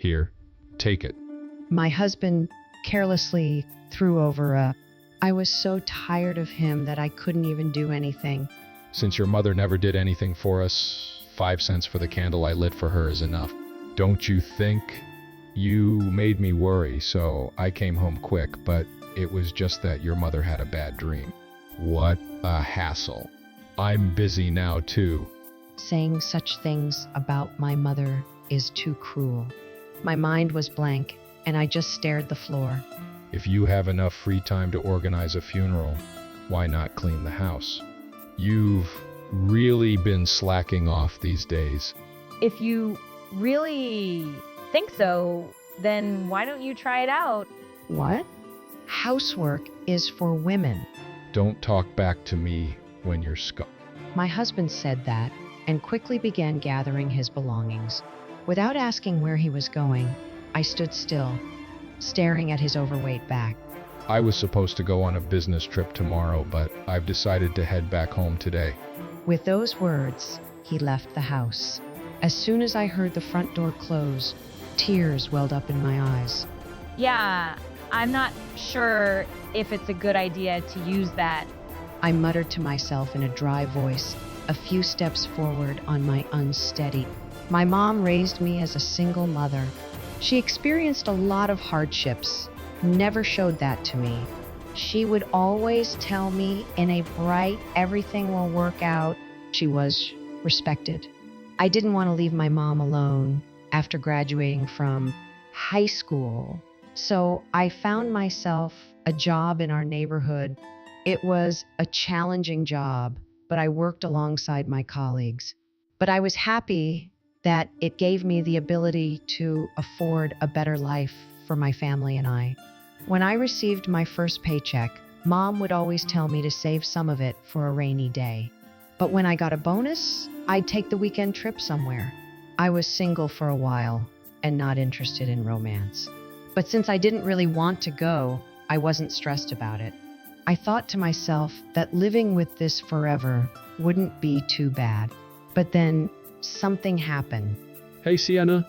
Here, take it. My husband carelessly threw over a. I was so tired of him that I couldn't even do anything. Since your mother never did anything for us, 5 cents for the candle I lit for her is enough. Don't you think? You made me worry, so I came home quick, but it was just that your mother had a bad dream. What a hassle. I'm busy now, too. Saying such things about my mother is too cruel. My mind was blank, and I just stared the floor. If you have enough free time to organize a funeral, why not clean the house? You've really been slacking off these days. If you really think so, then why don't you try it out? What? Housework is for women. Don't talk back to me when you're My husband said that and quickly began gathering his belongings. Without asking where he was going, I stood still, staring at his overweight back. I was supposed to go on a business trip tomorrow, but I've decided to head back home today. With those words, he left the house. As soon as I heard the front door close, tears welled up in my eyes. Yeah, I'm not sure if it's a good idea to use that. I muttered to myself in a dry voice, a few steps forward on my unsteady. My mom raised me as a single mother. She experienced a lot of hardships, never showed that to me. She would always tell me in a bright, everything will work out. She was respected. I didn't want to leave my mom alone after graduating from high school, so I found myself a job in our neighborhood. It was a challenging job, but I worked alongside my colleagues. But I was happy that it gave me the ability to afford a better life for my family and I. When I received my first paycheck, Mom would always tell me to save some of it for a rainy day. But when I got a bonus, I'd take the weekend trip somewhere. I was single for a while and not interested in romance. But since I didn't really want to go, I wasn't stressed about it. I thought to myself that living with this forever wouldn't be too bad. But then something happened. Hey, Sienna.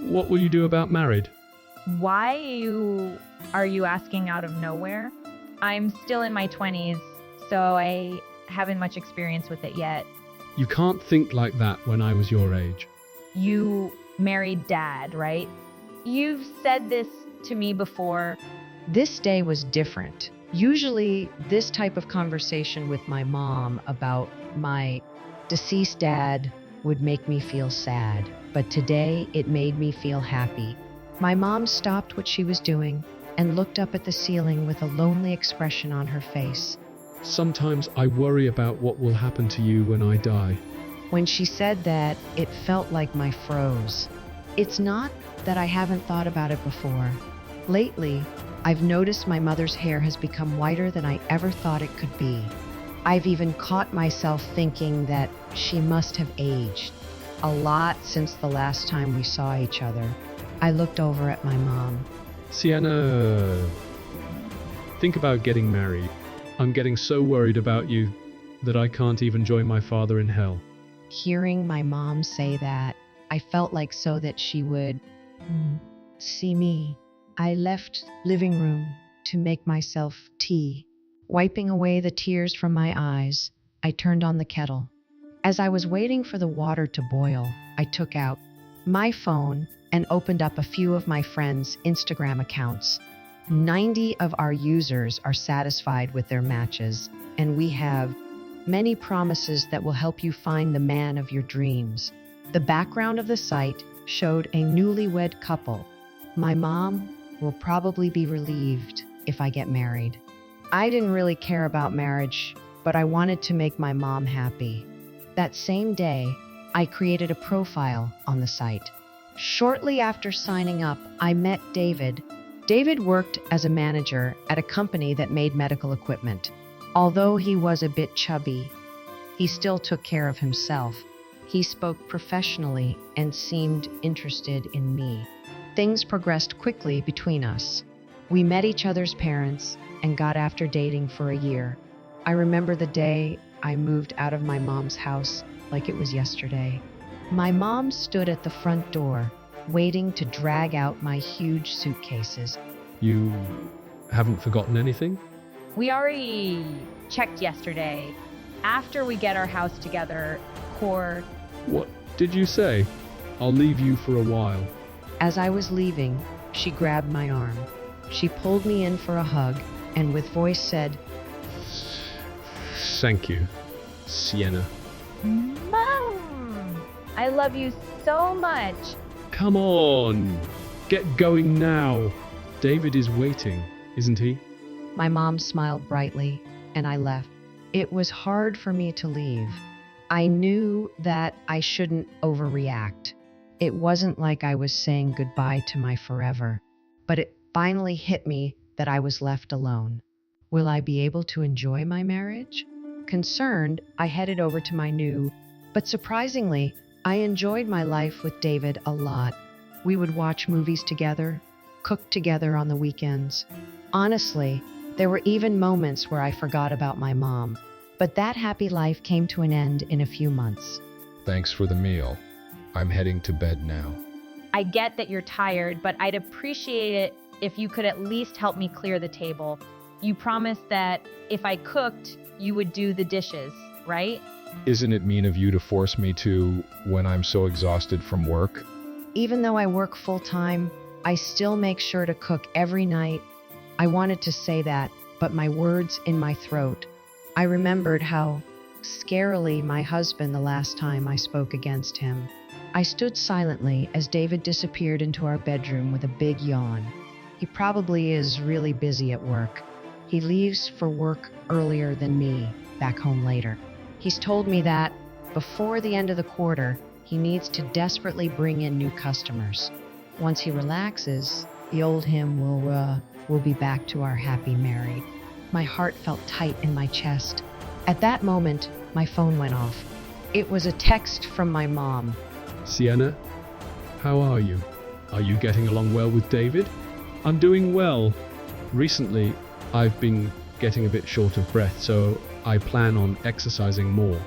What will you do about married? Why are you asking out of nowhere? I'm still in my 20s, so I haven't much experience with it yet. You can't think like that when I was your age. You married Dad, right? You've said this to me before. This day was different. Usually, this type of conversation with my mom about my deceased dad would make me feel sad, but today it made me feel happy. My mom stopped what she was doing and looked up at the ceiling with a lonely expression on her face. Sometimes I worry about what will happen to you when I die. When she said that, it felt like my froze. It's not that I haven't thought about it before. Lately, I've noticed my mother's hair has become whiter than I ever thought it could be. I've even caught myself thinking that she must have aged a lot since the last time we saw each other. I looked over at my mom. Sienna, think about getting married. I'm getting so worried about you that I can't even join my father in hell. Hearing my mom say that, I felt like so that she would see me. I left living room to make myself tea. Wiping away the tears from my eyes, I turned on the kettle. As I was waiting for the water to boil, I took out my phone and opened up a few of my friends' Instagram accounts. 90 of our users are satisfied with their matches, and we have many promises that will help you find the man of your dreams. The background of the site showed a newlywed couple. My mom will probably be relieved if I get married. I didn't really care about marriage, but I wanted to make my mom happy. That same day, I created a profile on the site. Shortly after signing up, I met David. David worked as a manager at a company that made medical equipment. Although he was a bit chubby, he still took care of himself. He spoke professionally and seemed interested in me. Things progressed quickly between us. We met each other's parents and got after dating for a year. I remember the day I moved out of my mom's house like it was yesterday. My mom stood at the front door, waiting to drag out my huge suitcases. You haven't forgotten anything? We already checked yesterday. After we get our house together, Core, What did you say? I'll leave you for a while. As I was leaving, she grabbed my arm. She pulled me in for a hug and with voice said, Thank you, Sienna. Mom, I love you so much. Come on, get going now. David is waiting, isn't he? My mom smiled brightly, and I left. It was hard for me to leave. I knew that I shouldn't overreact. It wasn't like I was saying goodbye to my forever, but it finally hit me that I was left alone. Will I be able to enjoy my marriage? Concerned, I headed over to my new, but surprisingly, I enjoyed my life with David a lot. We would watch movies together, cook together on the weekends. Honestly, there were even moments where I forgot about my mom, but that happy life came to an end in a few months. Thanks for the meal. I'm heading to bed now. I get that you're tired, but I'd appreciate it if you could at least help me clear the table. You promised that if I cooked, you would do the dishes, right? Isn't it mean of you to force me to when I'm so exhausted from work? Even though I work full-time, I still make sure to cook every night. I wanted to say that, but my words in my throat. I remembered how scarily my husband the last time I spoke against him. I stood silently as David disappeared into our bedroom with a big yawn. He probably is really busy at work. He leaves for work earlier than me, back home later. He's told me that before the end of the quarter, he needs to desperately bring in new customers. Once he relaxes, the old him will be back to our happy married. My heart felt tight in my chest. At that moment, my phone went off. It was a text from my mom. Sienna, how are you? Are you getting along well with David? I'm doing well. Recently, I've been getting a bit short of breath, so I plan on exercising more.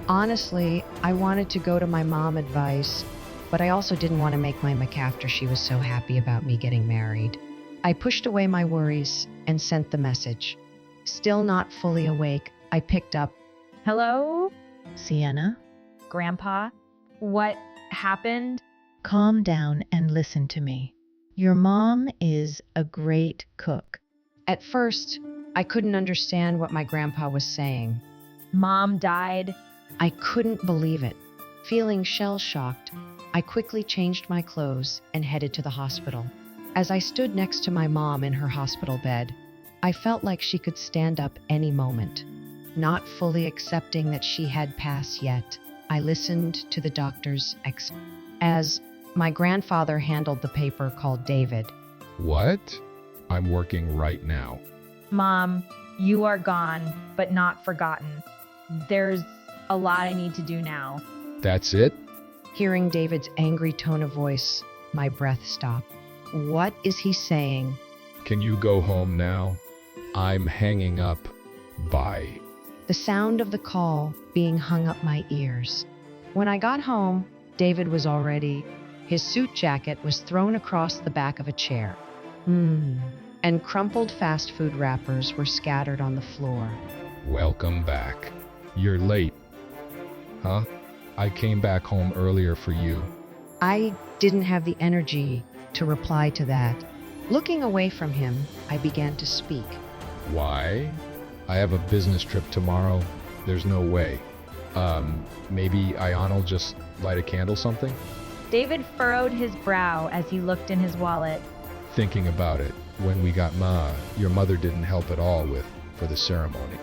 Honestly, I wanted to go to my mom advice, but I also didn't want to make my mick after she was so happy about me getting married. I pushed away my worries and sent the message. Still not fully awake, I picked up. Hello, Sienna, Grandpa? What happened? calm down and listen to me. Your mom is a great cook. At first, I couldn't understand what my grandpa was saying. Mom died. I couldn't believe it. Feeling shell-shocked, I quickly changed my clothes and headed to the hospital. As I stood next to my mom in her hospital bed, I felt like she could stand up any moment. Not fully accepting that she had passed yet, I listened to the doctor's as my grandfather handled the paper called David. What? I'm working right now. Mom, you are gone, but not forgotten. There's a lot I need to do now. That's it? Hearing David's angry tone of voice, my breath stopped. What is he saying? Can you go home now? I'm hanging up. Bye. The sound of the call being hung up my ears. When I got home, David was already. His suit jacket was thrown across the back of a chair. And crumpled fast food wrappers were scattered on the floor. Welcome back. You're late. Huh? I came back home earlier for you. I didn't have the energy to reply to that. Looking away from him, I began to speak. Why? I have a business trip tomorrow. There's no way. Maybe Ayan'll just light a candle something? David furrowed his brow as he looked in his wallet. Thinking about it, when we got your mother didn't help at all for the ceremony.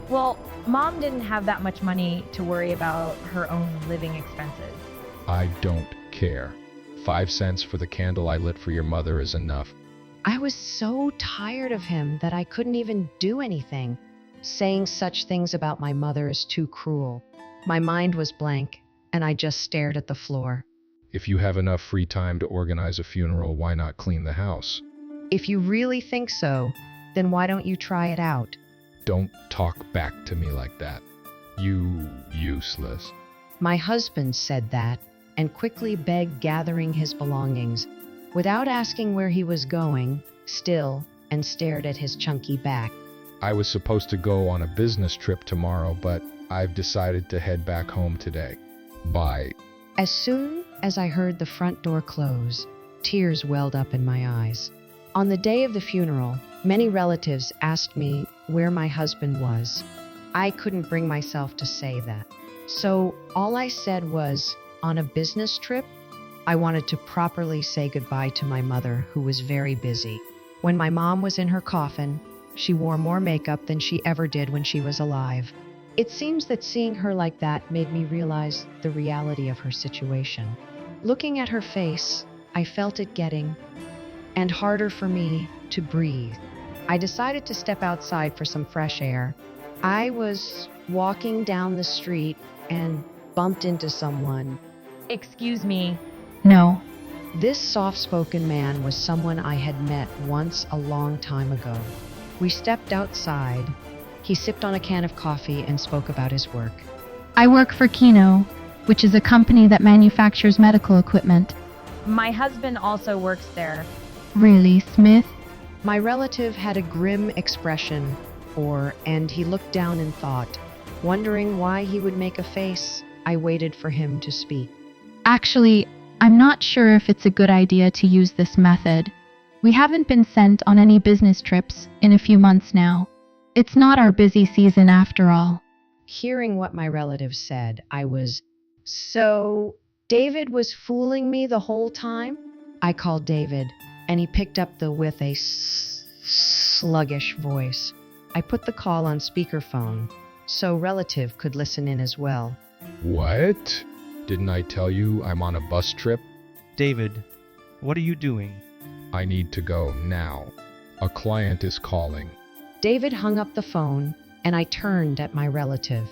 Well, Mom didn't have that much money to worry about her own living expenses. I don't care. 5 cents for the candle I lit for your mother is enough. I was so tired of him that I couldn't even do anything. Saying such things about my mother is too cruel. My mind was blank, and I just stared at the floor. If you have enough free time to organize a funeral, why not clean the house? If you really think so, then why don't you try it out? Don't talk back to me like that. You useless. My husband said that, and quickly begged, gathering his belongings. Without asking where he was going, still and stared at his chunky back. I was supposed to go on a business trip tomorrow, but I've decided to head back home today. Bye. As soon as I heard the front door close, tears welled up in my eyes. On the day of the funeral, many relatives asked me where my husband was. I couldn't bring myself to say that. So all I said was, on a business trip? I wanted to properly say goodbye to my mother, who was very busy. When my mom was in her coffin, she wore more makeup than she ever did when she was alive. It seems that seeing her like that made me realize the reality of her situation. Looking at her face, I felt it getting and harder for me to breathe. I decided to step outside for some fresh air. I was walking down the street and bumped into someone. Excuse me. No. This soft-spoken man was someone I had met once a long time ago. We stepped outside. He sipped on a can of coffee and spoke about his work. I work for Kino, which is a company that manufactures medical equipment. My husband also works there. Really, Smith? My relative had a grim expression, and he looked down in thought. Wondering why he would make a face, I waited for him to speak. Actually, I'm not sure if it's a good idea to use this method. We haven't been sent on any business trips in a few months now. It's not our busy season after all. Hearing what my relative said, I was, so David was fooling me the whole time? I called David, and he picked up with a sluggish voice. I put the call on speakerphone, so relative could listen in as well. What? Didn't I tell you I'm on a bus trip? David, what are you doing? I need to go now. A client is calling. David hung up the phone, and I turned at my relative.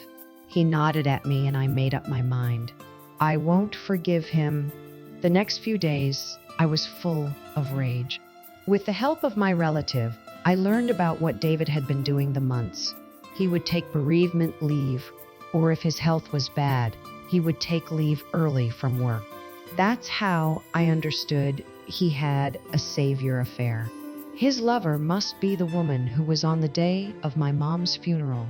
He nodded at me, and I made up my mind. I won't forgive him. The next few days, I was full of rage. With the help of my relative, I learned about what David had been doing the months. He would take bereavement leave, or if his health was bad, he would take leave early from work. That's how I understood he had a savior affair. His lover must be the woman who was on the day of my mom's funeral.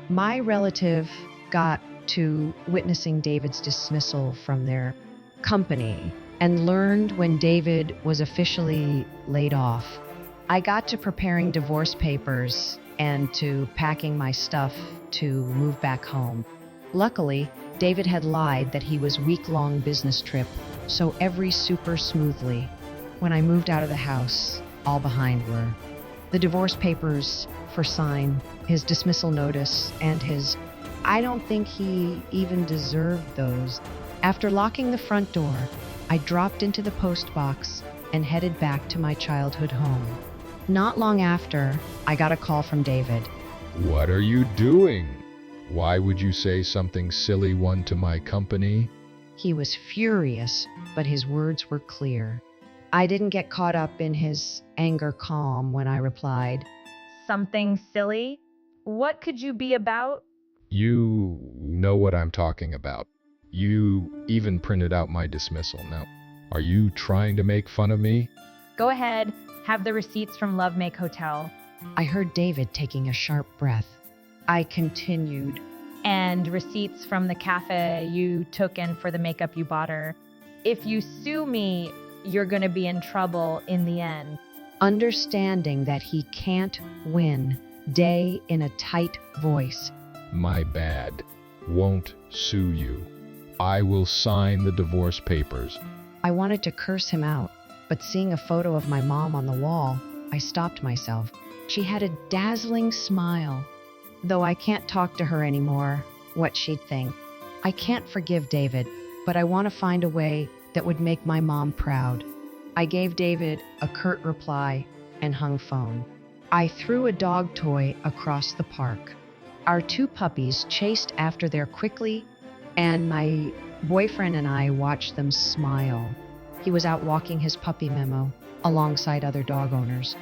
My relative got to witnessing David's dismissal from their company and learned when David was officially laid off. I got to preparing divorce papers and to packing my stuff to move back home. Luckily, David had lied that he was week-long business trip, so every super smoothly. When I moved out of the house, all behind were the divorce papers for sign, his dismissal notice, and his, I don't think he even deserved those. After locking the front door, I dropped into the post box and headed back to my childhood home. Not long after, I got a call from David. What are you doing? Why would you say something silly one to my company? He was furious, but his words were clear. I didn't get caught up in his anger calm when I replied, Something silly? What could you be about? You know what I'm talking about. You even printed out my dismissal. Now, are you trying to make fun of me? Go ahead, have the receipts from Love Make Hotel. I heard David taking a sharp breath. I continued, And receipts from the cafe you took in for the makeup you bought her. If you sue me, you're going to be in trouble in the end. understanding that he can't win, Day in a tight voice. My bad. Won't sue you. I will sign the divorce papers. I wanted to curse him out, but seeing a photo of my mom on the wall, I stopped myself. She had a dazzling smile. Though I can't talk to her anymore, what she'd think. I can't forgive David, but I want to find a way that would make my mom proud. I gave David a curt reply and hung phone. I threw a dog toy across the park. Our two puppies chased after there quickly, and my boyfriend and I watched them smile. He was out walking his puppy memo alongside other dog owners.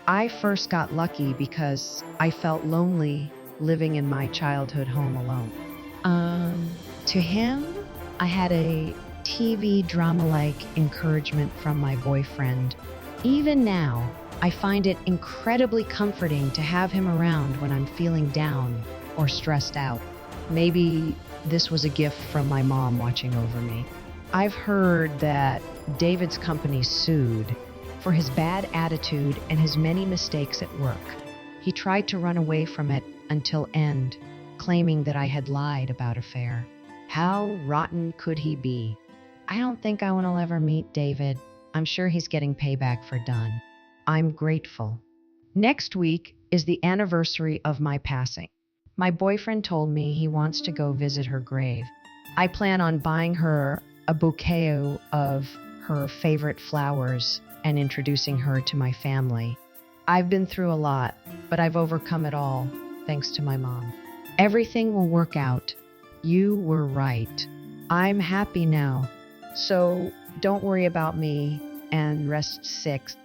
I first got lucky because I felt lonely living in my childhood home alone. To him, I had a TV drama like encouragement from my boyfriend. Even now, I find it incredibly comforting to have him around when I'm feeling down or stressed out. Maybe this was a gift from my mom watching over me. I've heard that David's company sued for his bad attitude and his many mistakes at work. He tried to run away from it until end, claiming that I had lied about affair. How rotten could he be? I don't think I will ever meet David. I'm sure he's getting payback for done. I'm grateful. Next week is the anniversary of my passing. My boyfriend told me he wants to go visit her grave. I plan on buying her a bouquet of her favorite flowers and introducing her to my family. I've been through a lot, but I've overcome it all thanks to my mom. Everything will work out. You were right. I'm happy now. So don't worry about me and rest 6